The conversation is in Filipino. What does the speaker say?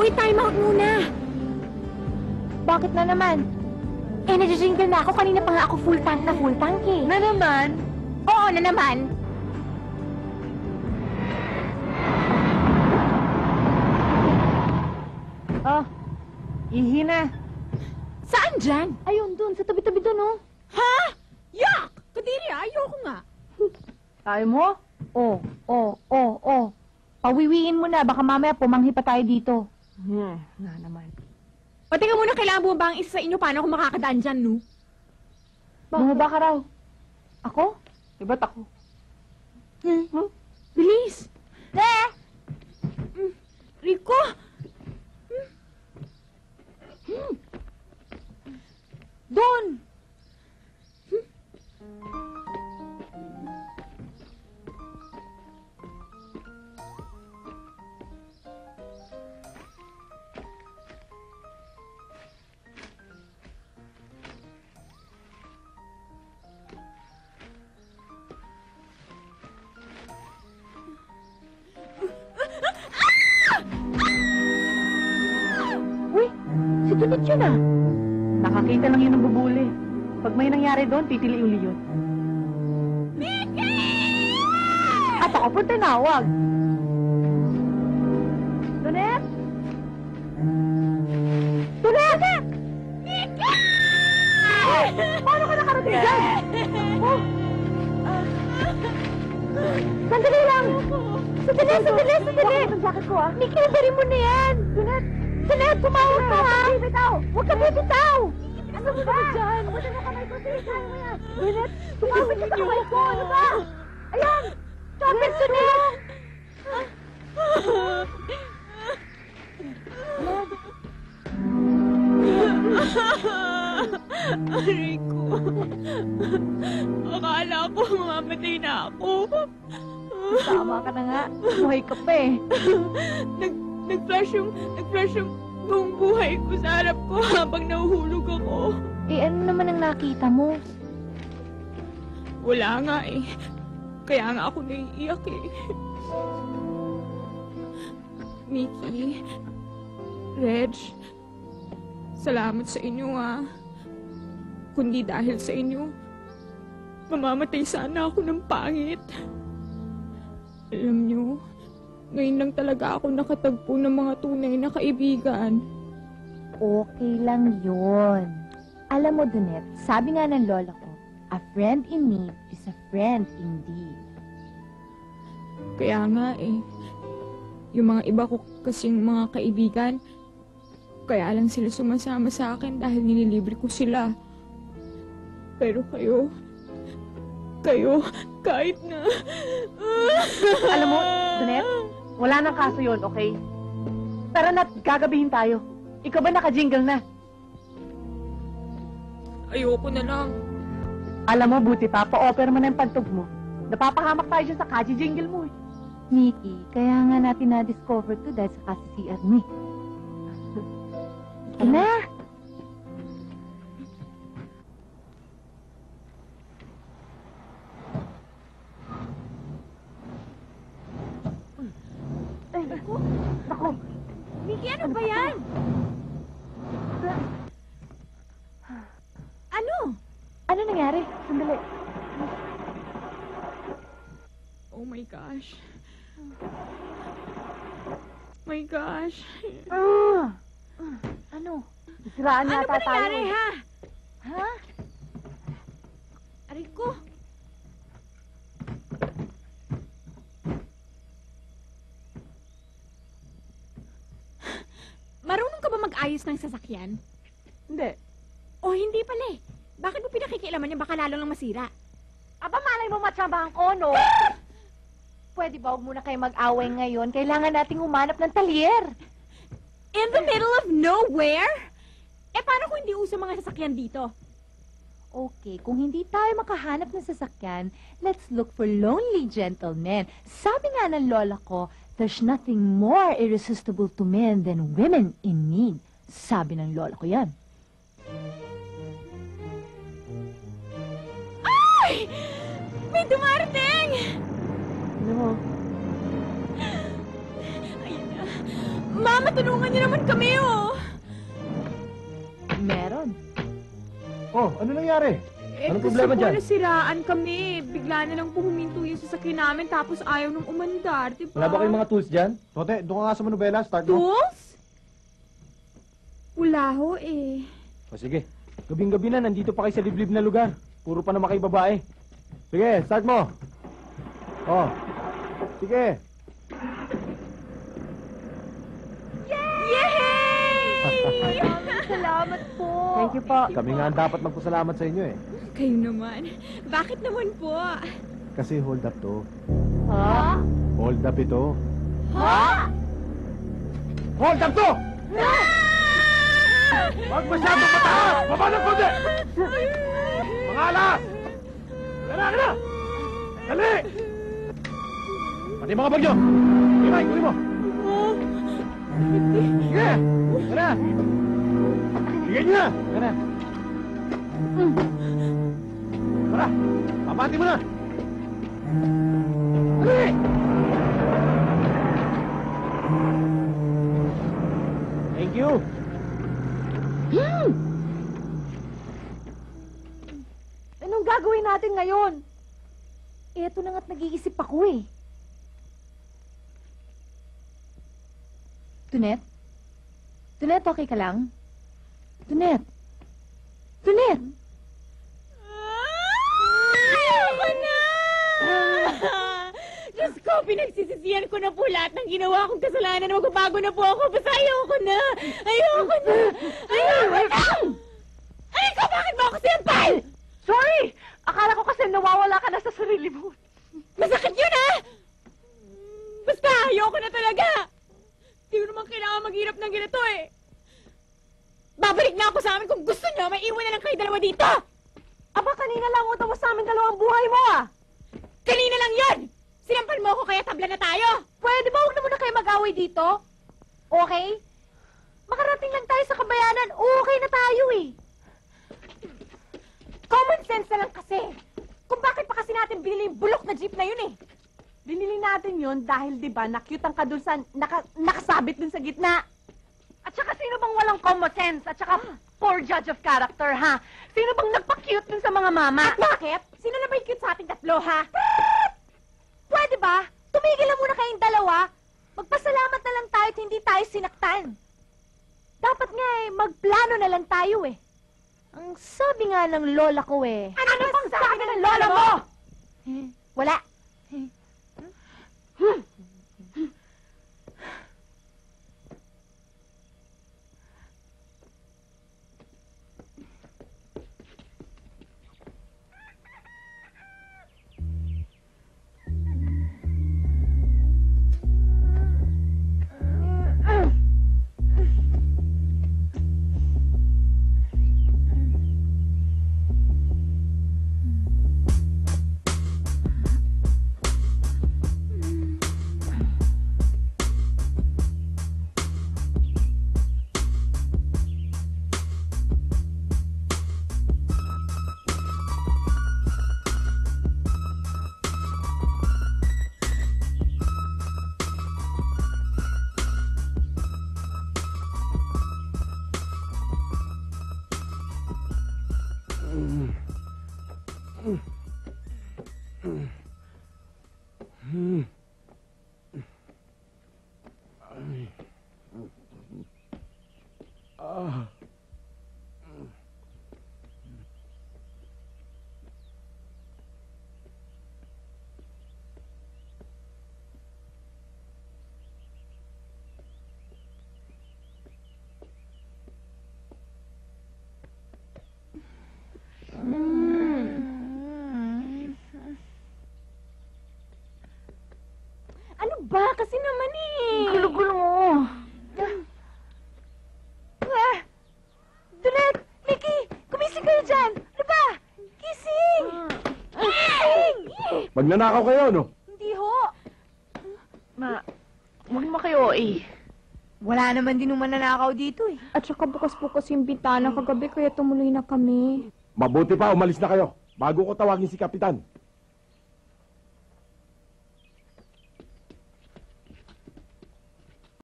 Uy, time out muna! Bakit na naman? Nag-jingle na ako. Kanina pa nga ako full tank eh. Na naman? Oo, na naman. Oh, ihi na. Saan dyan? Ayun, dun. Sa tabi-tabi dun, oh. Ha? Yak! Kadiri, ayoko nga. Tayo mo? Oh. Pawiwiin mo na. Baka mamaya pumanghi pa tayo dito. Na naman. O, teka muna, kailangan mo ba ang isa sa inyo? Paano ako makakadaan dyan, no? Bumaba ka raw. Ako? Ba't ako? Bilis! Rico! Doon! Uy, si Tunit yun ah. Nakakita lang yun ng bubuli. Pag may nangyari doon, titili uli yun. Mickey! At ako po tinawag. Tunet? Tunet! Mickey! Paano ka nakarating dyan? Oh. Sandali lang! Sandali! Bakit ang jacket ko, ah? Mickey, nandari mo na yan! Tunet, tumawag ka, ha? Huwag ka bibitaw! Ano ba dyan? Abutin mo kamay ko, sinisahan mo yan! Tunet, tumawag ka sa kamay ko! Ano ba? Ayan! Chopper, Tunet! Rico, akala ko mamamatay na ako. Tama ka na nga. Buhay ka pa eh. Nag-flash yung buong buhay ko sa harap ko habang nahuhulog ako. Eh, ano naman ang nakita mo? Wala nga eh. Kaya nga ako naiiyak eh. Mickey, Reg, salamat sa inyo ah. Kundi dahil sa inyo, mamamatay sana ako ng pangit. Alam nyo, ngayon lang talaga ako nakatagpo ng mga tunay na kaibigan. Okay lang yun. Alam mo, Dunet, sabi nga ng lola ko, a friend in need is a friend indeed. Kaya nga eh, yung mga iba ko kasing mga kaibigan, kaya lang sila sumasama sa akin dahil nililibre ko sila. Pero kayo, kahit na... Alam mo, Dunet, wala nang kaso yun, okay? Tara na't gagabihin tayo. Ikaw ba naka-jingle na? Ayoko na lang. Alam mo, buti pa, pa-offer mo na yung pagtog mo. Napapahamak tayo dyan sa kaji-jingle mo eh. Mickey, kaya nga natin na-discover to dahil sa kasi-CR mo eh. Ika na! Ay, naku! Naku! Mickey, ano ba yan? Ano? Ano nangyari? Sandali. Oh my gosh. My gosh. Ano? Siraan Ano yata ba tayo. nangyari, ha? Ha? Aray ko. Marunong ka ba mag-ayos ng sasakyan? Hindi. O hindi pala eh. Bakit mo pinakikialaman yung baka lalo lang masira? Aba, malay mo matsambahan ko, no? Pwede ba huwag muna kayo mag-away ngayon? Kailangan nating humanap ng talyer. In the middle of nowhere? Eh, paano kung hindi uso mga sasakyan dito? Okay, kung hindi tayo makahanap ng sasakyan, let's look for lonely gentlemen. Sabi nga ng lola ko, there's nothing more irresistible to men than women in need. Sabi ng lola ko yan. Ay! May dumarating! Ano mo? Ayun na. Mama, tulungan niyo naman kami, oh! Meron. Oh, ano nangyari? Anong problema dyan? Nasiraan kami. Bigla na lang po huminto yung sasakyan namin tapos ayaw nang umandar, diba? Wala ba kayong mga tools dyan? Tote, doon ka nga sa manubela. Start mo. Tools? Wala ho, eh. O sige. Gabing-gabi na, nandito pa kayo sa liblib na lugar. Puro pa naman kayo babae. Sige, start mo. Oh. Sige. Yay! Salamat po. Thank you po. Kami nga ang dapat magpasalamat sa inyo eh. Kayo naman. Bakit naman po? Kasi hold up to. Ha? Hold up ito. Ha? Hold up to! Huwag masyadong mataas! Baba ng konti! Mga alas! Kaya! Dali! Pati mga bagyo! Imay, kunin mo! Sige! Tara! Bigyan niyo na! Tara! Tara! Papati mo na! Dali! Thank you! Anong gagawin natin ngayon? Eto na nga't nag-iisip ako eh. Tunet? Tunet, okay ka lang? Tunet? Tunet? Ayoko na! Diyos ko, pinagsisisihan ko na po lahat ng ginawa kong kasalanan. Magbabago na po ako. Basta ayoko na! Ayoko na! Ayoko na! Ay, ikaw, bakit mo ako sinampal? Sorry! Akala ko kasi nawawala ka na sa sarili mo. Masakit yun, ha? Basta, ayoko na talaga! Hindi ko naman kailangan maghirap ng ganito, eh. Babalik na ako sa amin kung gusto nyo. May iwan na lang kayo dalawa dito! Aba, kanina lang utang mo sa amin dalawang buhay mo ah! Kanina lang yun! Sinampal mo ako kaya tabla na tayo! Pwede ba huwag na muna kayo mag-away dito? Okay? Makarating lang tayo sa kabayanan, okay na tayo eh. Common sense na lang kasi. Kung bakit pa kasi natin binili yung bulok na jeep na yun eh. Binili natin yun dahil, di ba, na-cute ka dun sa, nakasabit dun sa gitna. At saka sino bang walang common sense? At saka poor judge of character, ha? Sino bang nagpa-cute dun sa mga mama? At bakit? Sino na ba yung cute sa ating tatlo, ha? Pwede ba? Tumigil lang muna kayong dalawa. Magpasalamat na lang tayo at hindi tayo sinaktan. Dapat nga eh, magplano na lang tayo eh. Ang sabi nga ng lola ko eh. Ano bang sabi ng lola mo? Wala. Ano ba? Kasi naman eh. Gulo-gulo mo. Dunet! Mickey! Kumising kayo dyan! Ano ba? Kising! Kising! Magnanakaw kayo, no? Hindi ho. Ma, huwag mo kayo eh. Wala naman din naman nanakaw dito eh. At saka bukas-bukas yung bintana kagabi kaya tumuloy na kami. Mabuti pa, umalis na kayo. Bago ko tawagin si Kapitan.